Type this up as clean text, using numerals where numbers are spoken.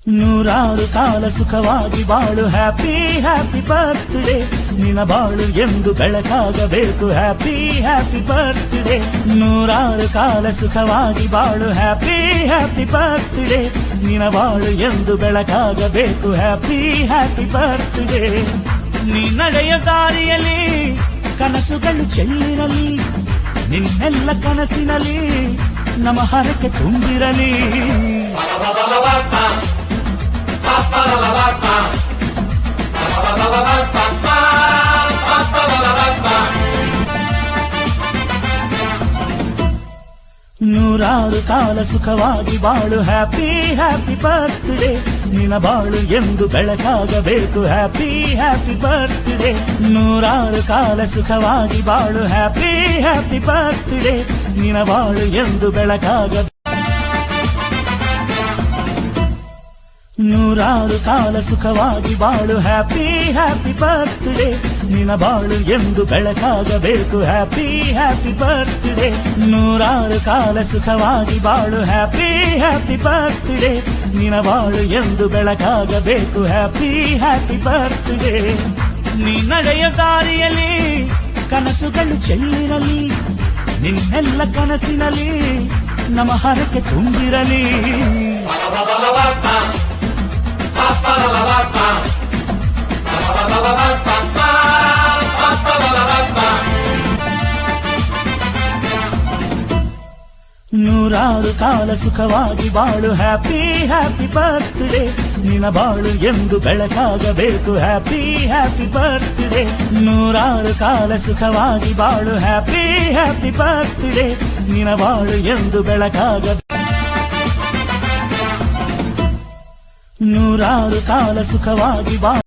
ನೂರಾರು ಕಾಲ ಸುಖವಾಗಿ ಬಾಳು ಹ್ಯಾಪಿ ಹ್ಯಾಪಿ ಬರ್ತ್ಡೇ ನಿನ್ನ ಬಾಳು ಎಂದು ಬೆಳಕಾಗಬೇಕು ಹ್ಯಾಪಿ ಹ್ಯಾಪಿ ಬರ್ತ್ಡೇ ನೂರಾರು ಕಾಲ ಸುಖವಾಗಿ ಬಾಳು ಹ್ಯಾಪಿ ಹ್ಯಾಪಿ ಬರ್ತ್ಡೇ ನಿನ್ನ ಬಾಳು ಎಂದು ಬೆಳಕಾಗಬೇಕು ಹ್ಯಾಪಿ ಹ್ಯಾಪಿ ಬರ್ತ್ಡೇ ನೀ ನಡೆಯ ದಾರಿಯಲ್ಲಿ ಕನಸುಗಳು ಚೆಲ್ಲಿರಲಿ ನಿನ್ನೆಲ್ಲ ಕನಸಿನಲ್ಲಿ ನಮ್ಮ ಹರಕೆ ತುಂಬಿರಲಿ ನೂರಾರು ಕಾಲ ಸುಖವಾಗಿ ಬಾಳು ಹ್ಯಾಪಿ ಹ್ಯಾಪಿ ಬರ್ತ್ಡೇ ನಿನ್ನ ಬಾಳು ಎಂದು ಬೆಳಕಾಗಬೇಕು ಹ್ಯಾಪಿ ಹ್ಯಾಪಿ ಬರ್ತ್ಡೇ ನೂರಾರು ಕಾಲ ಸುಖವಾಗಿ ಬಾಳು ಹ್ಯಾಪಿ ಹ್ಯಾಪಿ ಬರ್ತ್ಡೇ ನಿನ್ನ ಬಾಳು ಎಂದು ಬೆಳಕಾಗಬೇಕು ನೂರಾರು ಕಾಲ ಸುಖವಾಗಿ ಬಾಳು ಹ್ಯಾಪಿ ಹ್ಯಾಪಿ ಬರ್ತ್ಡೇ ನಿನ್ನ ಬಾಳು ಎಂದು ಬೆಳಕಾಗಬೇಕು ಹ್ಯಾಪಿ ಹ್ಯಾಪಿ ಬರ್ತ್ಡೇ ನೂರಾರು ಕಾಲ ಸುಖವಾಗಿ ಬಾಳು ಹ್ಯಾಪಿ ಹ್ಯಾಪಿ ಬರ್ತ್ಡೇ ನಿನ್ನ ಬಾಳು ಎಂದು ಬೆಳಕಾಗಬೇಕು ಹ್ಯಾಪಿ ಹ್ಯಾಪಿ ಬರ್ತ್ಡೇ ನೀ ನಡೆಯ ದಾರಿಯಲ್ಲಿ ಕನಸುಗಳು ಚೆಲ್ಲಿರಲಿ ನಿನ್ನೆಲ್ಲ ಕನಸಿನಲ್ಲಿ ನಮ್ಮ ಹರಕೆ ತುಂಬಿರಲಿ ನೂರಾರು ಕಾಲ ಸುಖವಾಗಿ ಬಾಳು ಹ್ಯಾಪಿ ಹ್ಯಾಪಿ ಬರ್ತ್ಡೇ ನಿನ್ನ ಬಾಳು ಎಂದು ಬೆಳಕಾಗಬೇಕು ಹ್ಯಾಪಿ ಹ್ಯಾಪಿ ಬರ್ತ್ಡೇ ನೂರಾರು ಕಾಲ ಸುಖವಾಗಿ ಬಾಳು ಹ್ಯಾಪಿ ಹ್ಯಾಪಿ ಬರ್ತ್ಡೇ ನಿನ್ನ ಬಾಳು ಎಂದು ಬೆಳಕಾಗಬೇಕು ನೂರಾರು ಕಾಲ ಸುಖವಾಗಿ ಬಾಳು